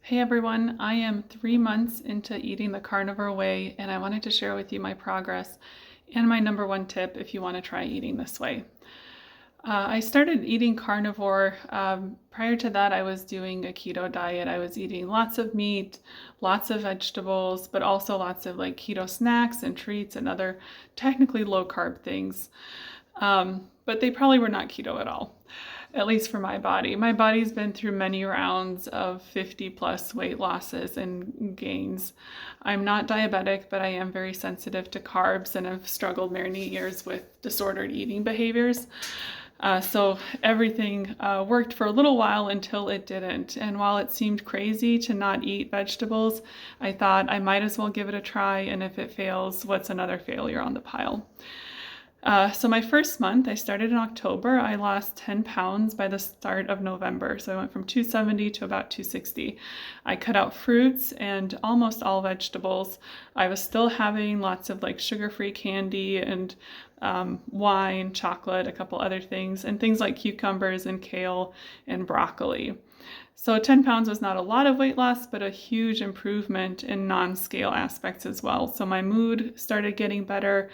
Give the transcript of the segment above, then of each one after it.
Hey everyone, I am 3 months into eating the carnivore way, and I wanted to share with you my progress and my number one tip if you want to try eating this way. I started eating carnivore. Prior to that, I was doing a keto diet. I was eating lots of meat, lots of vegetables, but also lots of like keto snacks and treats and other technically low carb things. But they probably were not keto at all, at least for my body. My body's been through many rounds of 50 plus weight losses and gains. I'm not diabetic, but I am very sensitive to carbs and have struggled many years with disordered eating behaviors. So everything worked for a little while until it didn't. And while it seemed crazy to not eat vegetables, I thought I might as well give it a try. And if it fails, what's another failure on the pile? So my first month, I started in October. I lost 10 pounds by the start of November. So I went from 270 to about 260. I cut out fruits and almost all vegetables. I was still having lots of like sugar-free candy and wine, chocolate, a couple other things, and things like cucumbers and kale and broccoli. So 10 pounds was not a lot of weight loss, but a huge improvement in non-scale aspects as well. So my mood started getting better.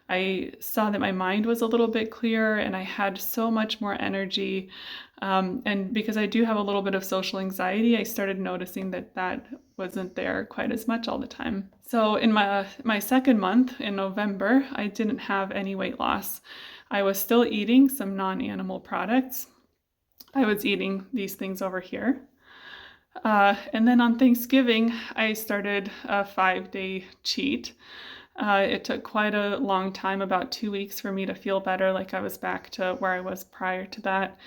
I saw that my mind was a little bit clearer and I had so much more energy. And because I do have a little bit of social anxiety, I started noticing that that wasn't there quite as much all the time. So in my second month in November, I didn't have any weight loss. I was still eating some non-animal products. I was eating these things over here. And then on Thanksgiving, I started a 5-day cheat. It took quite a long time, about 2 weeks, for me to feel better, like I was back to where I was prior to that.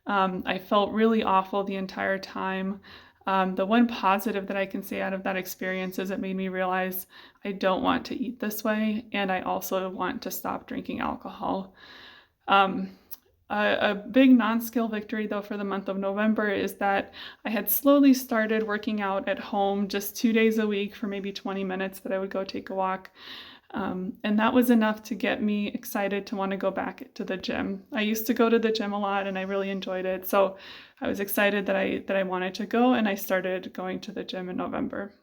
I felt really awful the entire time. The one positive that I can say out of that experience is it made me realize I don't want to eat this way, and I also want to stop drinking alcohol. A big non-scale victory, though, for the month of November is that I had slowly started working out at home just 2 days a week for maybe 20 minutes that I would go take a walk. And that was enough to get me excited to want to go back to the gym. I used to go to the gym a lot and I really enjoyed it. So I was excited that I wanted to go, and I started going to the gym in November.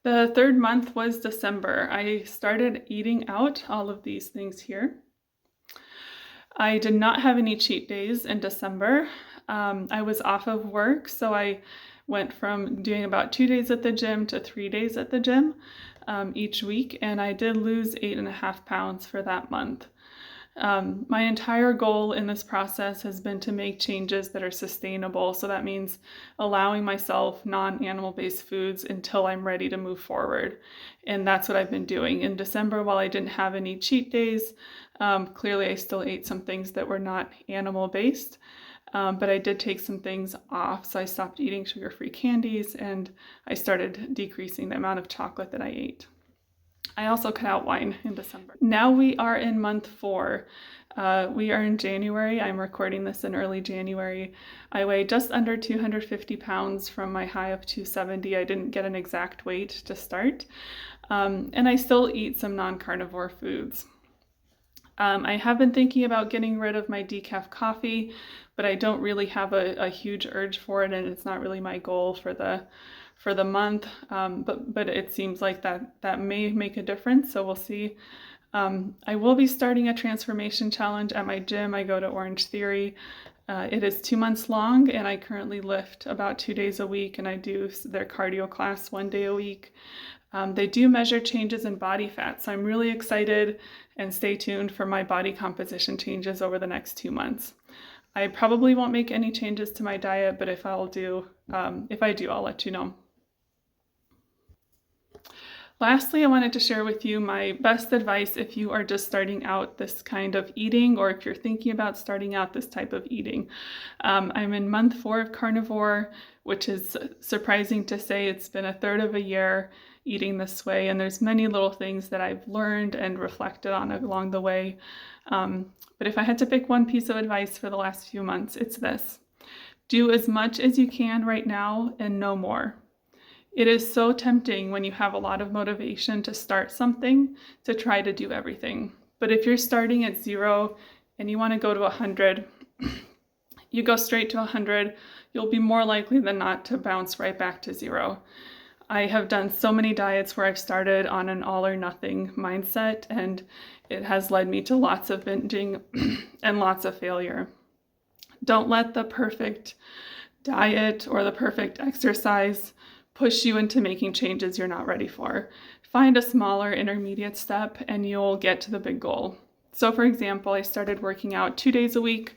The third month was December. I started eating out, all of these things here. I did not have any cheat days in December. I was off of work, so I went from doing about 2 days at the gym to 3 days at the gym each week, and I did lose 8.5 pounds for that month. My entire goal in this process has been to make changes that are sustainable. So that means allowing myself non-animal based foods until I'm ready to move forward. And that's what I've been doing. In December, while I didn't have any cheat days, clearly I still ate some things that were not animal based. But I did take some things off. So I stopped eating sugar-free candies and I started decreasing the amount of chocolate that I ate. I also cut out wine in December. Now we are in month 4. We are in January. I'm recording this in early January. I weigh just under 250 pounds from my high of 270. I didn't get an exact weight to start. And I still eat some non-carnivore foods. I have been thinking about getting rid of my decaf coffee, but I don't really have a huge urge for it, and it's not really my goal for the month. But it seems like that may make a difference, so we'll see. I will be starting a transformation challenge at my gym. I go to Orange Theory. It is 2 months long, and I currently lift about 2 days a week, and I do their cardio class 1 day a week. They do measure changes in body fat, so I'm really excited, and stay tuned for my body composition changes over the next 2 months. I probably won't make any changes to my diet, but if I do, I'll let you know. Lastly, I wanted to share with you my best advice if you are just starting out this kind of eating, or if you're thinking about starting out this type of eating. I'm in month 4 of carnivore, which is surprising to say. It's been a third of a year eating this way, and there's many little things that I've learned and reflected on along the way. But if I had to pick one piece of advice for the last few months, it's this: do as much as you can right now and no more. It is so tempting when you have a lot of motivation to start something to try to do everything. But if you're starting at 0 and you want to go to 100, you go straight to 100, you'll be more likely than not to bounce right back to 0. I have done so many diets where I've started on an all or nothing mindset, and it has led me to lots of binging and lots of failure. Don't let the perfect diet or the perfect exercise push you into making changes you're not ready for. Find a smaller intermediate step and you'll get to the big goal. So for example, I started working out 2 days a week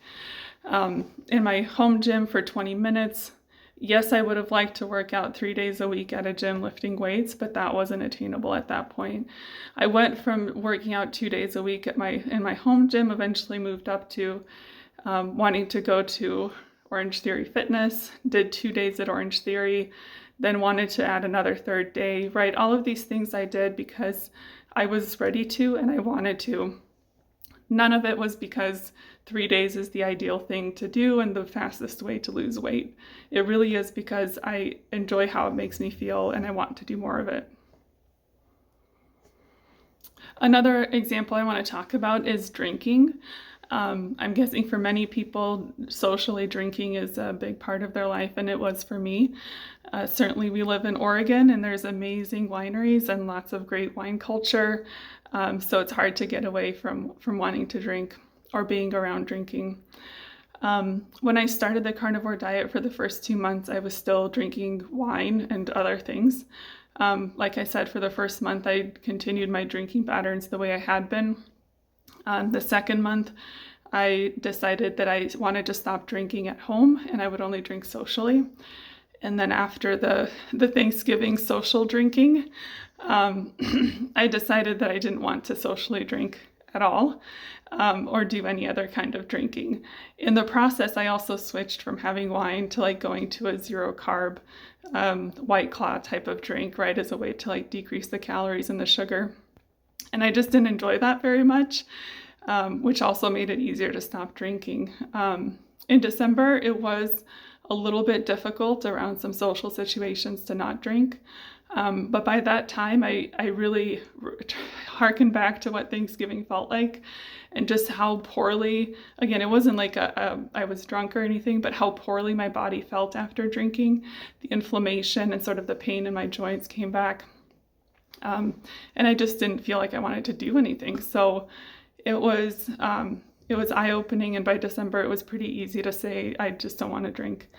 in my home gym for 20 minutes. Yes, I would have liked to work out 3 days a week at a gym lifting weights, but that wasn't attainable at that point. I went from working out 2 days a week in my home gym, eventually moved up to wanting to go to Orange Theory Fitness, did 2 days at Orange Theory, then wanted to add another third day, right? All of these things I did because I was ready to and I wanted to. None of it was because 3 days is the ideal thing to do and the fastest way to lose weight. It really is because I enjoy how it makes me feel and I want to do more of it. Another example I want to talk about is drinking. I'm guessing for many people, socially drinking is a big part of their life, and it was for me. Certainly we live in Oregon and there's amazing wineries and lots of great wine culture, so it's hard to get away from wanting to drink or being around drinking. When I started the carnivore diet for the first 2 months, I was still drinking wine and other things. Like I said, for the first month, I continued my drinking patterns the way I had been. The second month, I decided that I wanted to stop drinking at home and I would only drink socially. And then after the Thanksgiving social drinking, I decided that I didn't want to socially drink at all or do any other kind of drinking. In the process, I also switched from having wine to like going to a 0 carb White Claw type of drink, right, as a way to like decrease the calories and the sugar. And I just didn't enjoy that very much, which also made it easier to stop drinking. In December, it was a little bit difficult around some social situations to not drink. But by that time, I really harkened back to what Thanksgiving felt like and just how poorly, again, it wasn't like I was drunk or anything, but how poorly my body felt after drinking. The inflammation and sort of the pain in my joints came back. And I just didn't feel like I wanted to do anything. So it was eye-opening, and by December it was pretty easy to say, I just don't want to drink.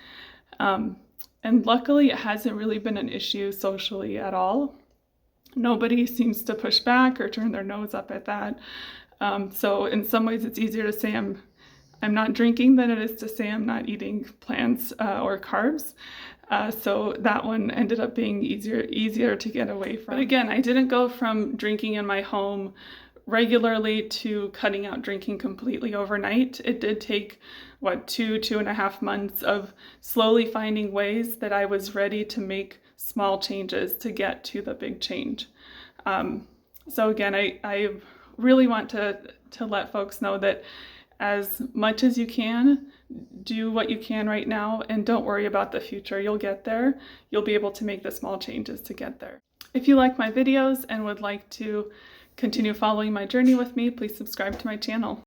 And luckily it hasn't really been an issue socially at all. Nobody seems to push back or turn their nose up at that. So in some ways it's easier to say I'm not drinking than it is to say I'm not eating plants or carbs. So that one ended up being easier to get away from. But again, I didn't go from drinking in my home regularly to cutting out drinking completely overnight. It did take, 2.5 months of slowly finding ways that I was ready to make small changes to get to the big change. So again, I really want to let folks know that as much as you can, do what you can right now and don't worry about the future. You'll get there. You'll be able to make the small changes to get there. If you like my videos and would like to continue following my journey with me, please subscribe to my channel.